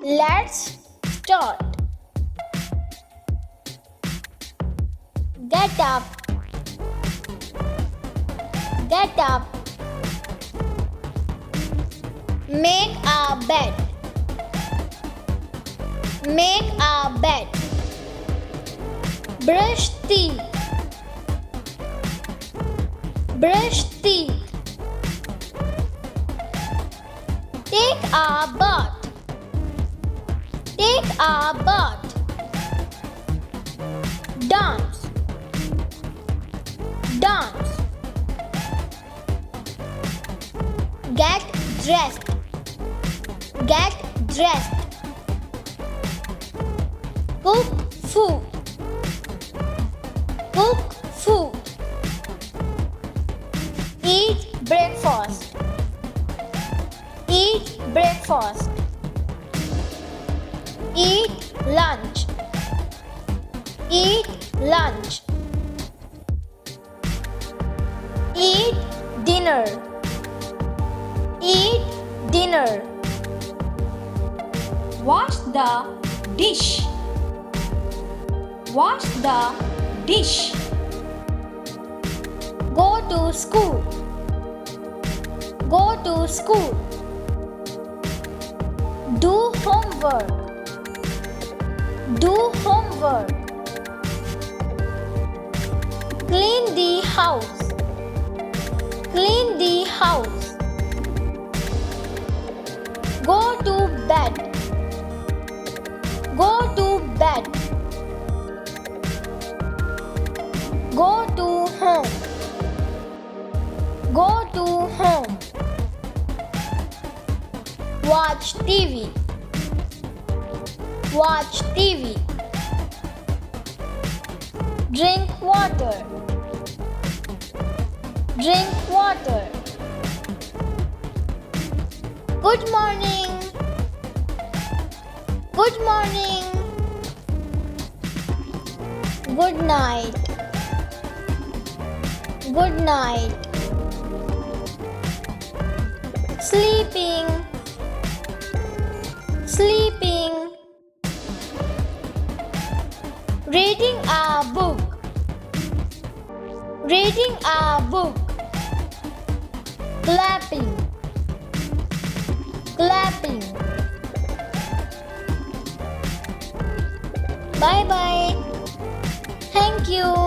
Let's start. Get up. Get up. Make a bed. Make a bed. Brush teeth. Brush teeth. Take a bath. Take a bath. Dance. Dance. Get dressed. Get dressed. Cook food. Cook food. Eat breakfast. Eat breakfast. Eat lunch. Eat lunch. Eat dinner. Eat dinner. Wash the dish. Wash the dish. Go to school. Go to school. Do homework. Do homework. Clean the house. Clean the house. Go to bed. Go to bed. Go to home. Go to home. Watch TV. Watch TV. Drink water. Drink water. Good morning. Good morning. Good night. Good night. Sleeping. Sleeping. Reading a book. Reading a book. Clapping. Clapping. Bye bye. Thank you.